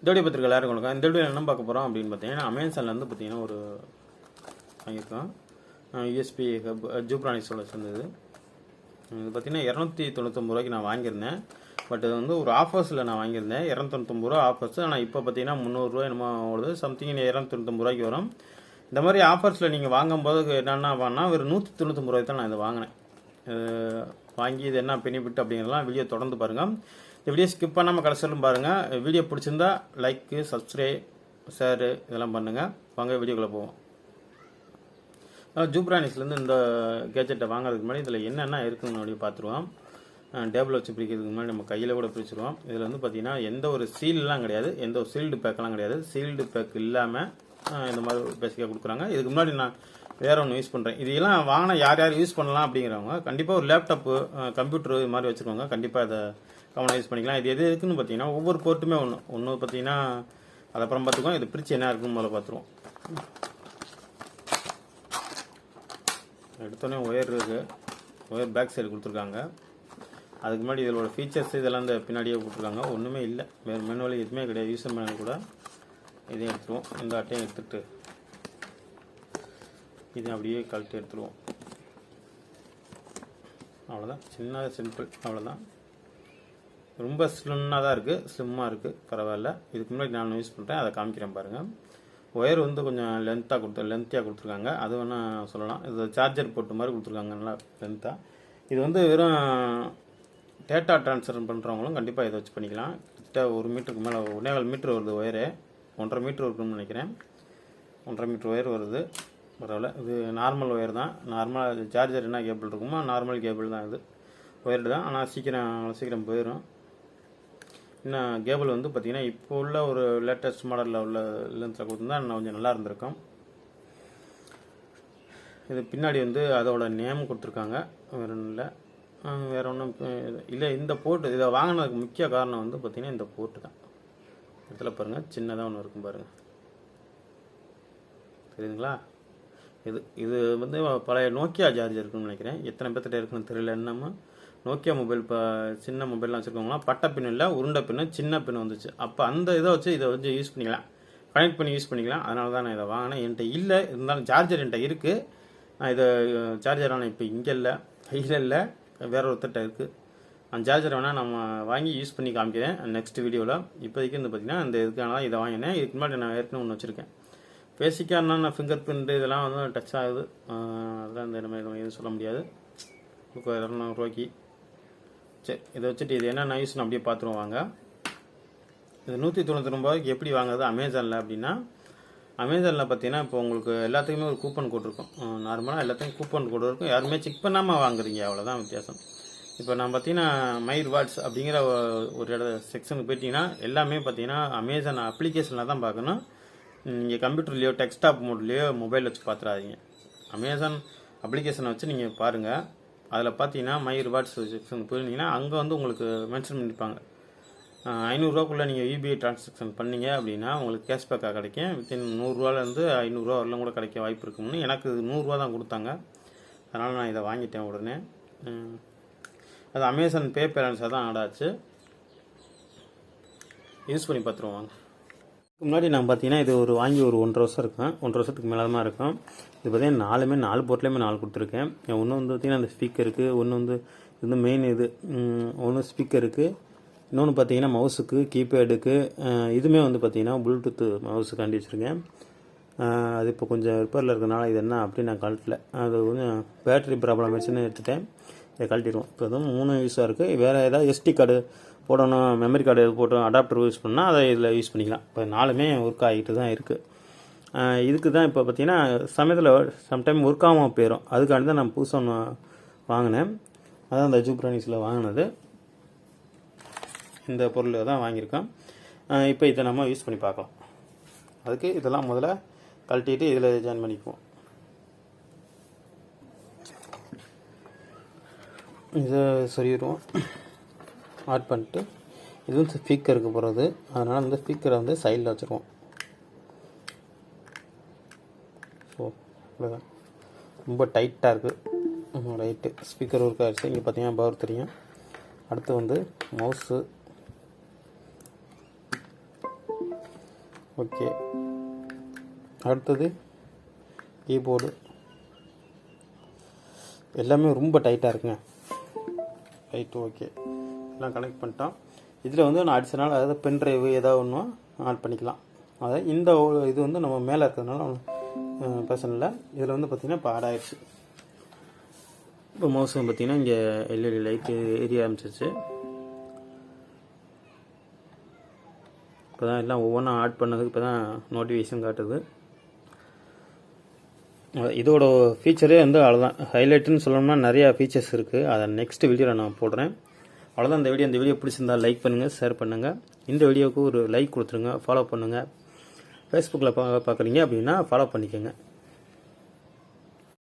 இந்த வீடியோ பத்திரிக்கை எல்லாரும் கொடுக்கும். இந்த வீடியோ என்ன பார்க்க போகிறோம் அப்படின்னு பார்த்தீங்கன்னா, அமேசான்லேருந்து பார்த்தீங்கன்னா ஒரு வாங்கியிருக்கோம். யூஎஸ்பி ஹப் ஜூப்ரானிக்ஸோட சேர்ந்தது. இது பார்த்தீங்கன்னா 299 ரூபாய்க்கு நான் வாங்கியிருந்தேன். பட் இது வந்து ஒரு ஆஃபர்ஸில் நான் வாங்கியிருந்தேன். 299 ரூபா ஆஃபர்ஸ். ஆனால் இப்போ பார்த்தீங்கன்னா 300 ரூபா என்னமோ ஓடுது. சம்திங் 299 ரூபாய்க்கு வரும். இந்த மாதிரி ஆஃபர்ஸில் நீங்கள் வாங்கும்போது என்னென்னா வாங்கினா ஒரு 199 ரூபாய்க்கு தான் நான் இதை வாங்கினேன். வாங்கி இது என்ன பெனிஃபிட் அப்படிங்கிறலாம் வீடியோ தொடர்ந்து பாருங்கள். இந்த வீடியோ ஸ்கிப் பண்ணாமல் கடைசியிலும் பாருங்கள். வீடியோ பிடிச்சிருந்தா லைக்கு, சப்ஸ்கிரைப், ஷேரு இதெல்லாம் பண்ணுங்கள். வாங்க வீடியோக்குள்ளே போவோம். ஜூப்ரானிக்ஸ்லேருந்து இந்த கேஜெட்டை வாங்குறதுக்கு முன்னாடி இதில் என்னென்ன இருக்குதுன்னு அப்படி பார்த்துருவோம். டேபிள் வச்சு பிரிக்கிறதுக்கு முன்னாடி நம்ம கையில் கூட பிரிச்சுருவோம். இதில் வந்து பார்த்தீங்கன்னா எந்த ஒரு சீல்லாம் கிடையாது, எந்த ஒரு சீல்டு பேக்கெல்லாம் கிடையாது. சீல்டு பேக் இல்லாமல் இந்த மாதிரி பேசிக்காக கொடுக்குறாங்க. இதுக்கு முன்னாடி நான் வேற ஒன்று யூஸ் பண்ணுறேன். இதெல்லாம் வாங்கினா யார் யார் யூஸ் பண்ணலாம் அப்படிங்கிறவங்க கண்டிப்பாக ஒரு லேப்டாப்பு, கம்ப்யூட்டர் இது மாதிரி வச்சுருக்கவங்க கண்டிப்பாக அதை கவனம் யூஸ் பண்ணிக்கலாம். இது எது இருக்குன்னு பார்த்தீங்கன்னா ஒவ்வொரு போர்ட்டுமே ஒன்று பார்த்தீங்கன்னா அது அப்புறம் பார்த்துக்குவோம். இது பிரித்து என்ன இருக்குன்னு முதல்ல பார்த்துருவோம். எடுத்தோடனே ஒயர் இருக்குது, ஒயர் பேக் சைடு கொடுத்துருக்காங்க. அதுக்கு முன்னாடி இதோட ஃபீச்சர்ஸ் இதெல்லாம் இந்த பின்னாடியே கொடுத்துருக்காங்க. ஒன்றுமே இல்லை, வேறு மெனுவல் எதுவுமே கிடையாது. யூசர் மேனுவல் கூட இதையும் எடுத்துருவோம். இந்த அட்டையும் எடுத்துகிட்டு இதையும் அப்படியே கழட்டி எடுத்துருவோம். அவ்வளோதான், சின்ன சிம்பிள், அவ்வளோதான். ரொம்ப ஸ்லிம்மாக தான் இருக்குது, ஸ்லிம்மாக இருக்குது, பரவாயில்ல. இதுக்கு முன்னாடி நான் யூஸ் பண்ணுறேன், அதை காமிக்கிறேன் பாருங்கள். ஒயர் வந்து கொஞ்சம் லென்த்தியாக கொடுத்துருக்காங்க, அது வேணால் சொல்லலாம். இது சார்ஜர் போட்டு மாதிரி கொடுத்துருக்காங்க, நல்லா லென்த்தாக. இது வந்து வெறும் டேட்டா ட்ரான்ஸ்ஃபர் பண்ணுறவங்களும் கண்டிப்பாக இதை வச்சு பண்ணிக்கலாம். கிட்ட 1 மீட்டருக்கு மேலே 1.25 மீட்டர் வருது ஒயரு. 1.5 மீட்டர் இருக்குன்னு நினைக்கிறேன். 1.5 மீட்டர் ஒயர் வருது, பரவாயில்ல. இது நார்மல் ஒயர் தான். நார்மலாக சார்ஜர் என்ன கேபிள் இருக்குமோ நார்மல் கேபிள் தான். இது ஒயர்டு தான், ஆனால் சீக்கிரம் போயிடும். இன்னும் கேபிள் வந்து பார்த்திங்கன்னா இப்போ உள்ள ஒரு லேட்டஸ்ட் மாடலில் உள்ள லென்த்தில் கொடுத்துருந்தா இன்னும் கொஞ்சம் நல்லா இருந்திருக்கும். இது பின்னாடி வந்து அதோட நேம் கொடுத்துருக்காங்க, வேறு ஒன்றும் இல்லை. வேறு ஒன்றும் இல்லை. இந்த போர்ட்டு இதை வாங்கினதுக்கு முக்கிய காரணம் வந்து பார்த்திங்கன்னா இந்த போர்ட்டு தான். இடத்துல பாருங்கள், சின்னதாக ஒன்று இருக்கும் பாருங்கள், தெரியுதுங்களா? இது வந்து பழைய நோக்கியா சார்ஜர் இருக்குன்னு நினைக்கிறேன். எத்தனை பேர்த்திட்ட இருக்குன்னு தெரியல. என்னமோ நோக்கியா மொபைல் இப்போ சின்ன மொபைல்லாம் வச்சுருக்கவங்களாம் பட்டை பின் இல்லை, உருண்டை பின்னு, சின்ன பின் வந்துச்சு. அப்போ அந்த இதை வச்சு யூஸ் பண்ணிக்கலாம், கனெக்ட் பண்ணி யூஸ் பண்ணிக்கலாம். அதனால தான் நான் இதை வாங்கினேன். என்கிட்ட இல்லை, இருந்தாலும் சார்ஜர் என்கிட்ட இருக்குது. நான் இதை சார்ஜர் ஆனால் இப்போ இங்கே இல்லை, கையில் இல்லை, வேற ஒருத்தட்ட இருக்குது. அந்த சார்ஜர் வேணால் நம்ம வாங்கி யூஸ் பண்ணி காமிக்கிறேன் நெக்ஸ்ட் வீடியோவில். இப்போதைக்கு வந்து பார்த்திங்கன்னா இந்த இதுக்கான தான் இதை வாங்கினேன். இதுக்கு முன்னாடி நான் ஏற்கனவே ஒன்று வச்சுருக்கேன். பேசிக்காக நான் ஃபிங்கர் பிரிண்ட் இதெல்லாம் வந்து டச் ஆகுது. அதெல்லாம் இந்த நம்ம எதுவும் சொல்ல முடியாது. 200 ரூபாய்க்கு. சரி, இதை வச்சுட்டு இது என்ன யூஸ்னு அப்படியே பார்த்துருவாங்க. இது 199 ரூபாய்க்கு எப்படி வாங்குறது அமேசானில் அப்படின்னா, அமேசானில் பார்த்தீங்கன்னா இப்போ உங்களுக்கு எல்லாத்துக்குமே ஒரு கூப்பன் கோட் இருக்கும். நார்மலாக எல்லாத்துக்கும் கூப்பன் கோட் இருக்கும். யாருமே செக் பண்ணாமல் வாங்குறீங்க, அவ்வளோதான் வித்தியாசம். இப்போ நான் பார்த்தீங்கன்னா மை ரிவார்ட்ஸ் அப்படிங்கிற ஒரு செக்ஷனுக்கு போயிட்டீங்கன்னா எல்லாமே பார்த்தீங்கன்னா அமேசான் அப்ளிகேஷனில் தான் பார்க்கணும். நீங்கள் கம்ப்யூட்டர்லேயோ டெஸ்க்டாப் மோட்லேயோ மொபைல் வச்சு பார்த்துடாதீங்க. அமேசான் அப்ளிகேஷனை வச்சு நீங்கள் பாருங்கள். அதில் பார்த்தீங்கன்னா மை ரிவார்ட்ஸ் செக்ஷன் போயிருந்தீங்கன்னா அங்கே வந்து உங்களுக்கு மென்ஷன் பண்ணியிருப்பாங்க. 500 ரூபாக்குள்ளே நீங்கள் யூபிஐ டிரான்சாக்ஷன் பண்ணீங்க அப்படின்னா உங்களுக்கு கேஷ்பேக்காக கிடைக்கும். வித்தின் 100 ரூபாலேருந்து 500 ரூபா வரலாம் கூட கிடைக்க வாய்ப்பு இருக்கும்னு எனக்கு 100 ரூபா தான் கொடுத்தாங்க. அதனால் நான் இதை வாங்கிட்டேன் உடனே. அது அமேசான் பே பேலன்ஸாக தான் ஆட் ஆச்சு. யூஸ் பண்ணி பார்த்துருவாங்க. முன்னாடி நான் பார்த்தீங்கன்னா இது வாங்கி ஒரு 1.5 வருஷம் இருக்கும், 1.5 வருஷத்துக்கு மேலே தான் இருக்கும். இது பார்த்தீங்கன்னா 4 போர்ட்லேயுமே 4 கொடுத்துருக்கேன். ஒன்று வந்து பார்த்தீங்கன்னா அந்த ஸ்பீக்கருக்கு, ஒன்று வந்து இது மெயின் ஒன்று ஸ்பீக்கருக்கு, இன்னொன்று பார்த்தீங்கன்னா மவுஸுக்கு, கீபேடுக்கு. இதுவுமே வந்து பார்த்தீங்கன்னா ப்ளூடூத் மவுஸுக்காண்டி வச்சுருக்கேன். அது இப்போ கொஞ்சம் ரிப்பேரில் இருக்கிறனால இது என்ன அப்படின்னு நான் கழட்டல. அது கொஞ்சம் பேட்டரி ப்ராப்ளம் வச்சுன்னு எடுத்துட்டேன். இதை கழட்டிடுவோம். இப்போ அதுவும் 3 யூஸாக இருக்குது. வேறு ஏதாவது எஸ்டி கார்டு போடணும், மெமரி கார்டு போட்டு அடாப்டர் யூஸ் பண்ணால் அதை இதில் யூஸ் பண்ணிக்கலாம். இப்போ 4மே ஒர்க் ஆகிட்டு தான் இருக்குது. இதுக்கு தான் இப்போ பார்த்தீங்கன்னா சமயத்தில் சம்டைம் ஒர்க் ஆகாமல் போயிடும். அதுக்காண்டி தான் நான் புதுசாக ஒன்று வாங்கினேன். அதான் அந்த ஜூப்ரானிக்ஸில் வாங்கினது. இந்த பொருள் தான் வாங்கியிருக்கோம். இப்போ இதை நம்ம யூஸ் பண்ணி பார்க்கலாம். அதுக்கு இதெல்லாம் முதல்ல கழட்டிட்டு இதில் ஜாயின் பண்ணிக்குவோம். இதை சொல்லிடுவோம், ஆட் பண்ணிட்டு. இது வந்து ஸ்பீக்கருக்கு போகிறது, அதனால் வந்து ஸ்பீக்கரை வந்து சைடில் வச்சுருவோம். ஸோ அவ்வளோதான், ரொம்ப டைட்டாக இருக்குது. ரைட்டு, ஸ்பீக்கர் ஒர்க் ஆகிடுச்சு. இங்கே பார்த்தீங்கன்னா பவர் தெரியும். அடுத்து வந்து மவுஸு ஓகே. அடுத்தது கீபோர்டு எல்லாமே ரொம்ப டைட்டாக இருக்குங்க. ரைட், ஓகே, எல்லாம் கனெக்ட் பண்ணிட்டோம். இதில் வந்து நான் அடிஷனல் அதாவது பென் ட்ரைவ் ஏதாவது ஒன்று ஆட் பண்ணிக்கலாம். அதாவது இந்த இது வந்து நம்ம மேலே இருக்கிறதுனால பிரச்சனை இல்லை. இதில் வந்து பார்த்திங்கன்னா இப்போ ஆட் ஆகிடுச்சு. இப்போ மவுஸும் பார்த்திங்கன்னா இங்கே எல்இடி லைட்டு எரிய ஆரம்பிச்சிருச்சு. இப்போ தான் எல்லாம் ஒவ்வொன்றா ஆட் பண்ணதுக்கு இப்போ தான் நோட்டிஃபிகேஷன் காட்டுது. இதோட ஃபீச்சரே வந்து அவ்வளோதான். ஹைலைட்டுன்னு சொல்லணும்னா நிறையா ஃபீச்சர்ஸ் இருக்குது. அதை நெக்ஸ்ட் வீடியோவில் நான் போடுறேன். அவ்வளோதான் இந்த வீடியோ பிடிச்சிருந்தால் லைக் பண்ணுங்கள், ஷேர் பண்ணுங்கள். இந்த வீடியோவுக்கு ஒரு லைக் கொடுத்துருங்க, ஃபாலோ பண்ணுங்கள். ஃபேஸ்புக்கில் பார்க்குறீங்க அப்படின்னா ஃபாலோ பண்ணிக்கோங்க.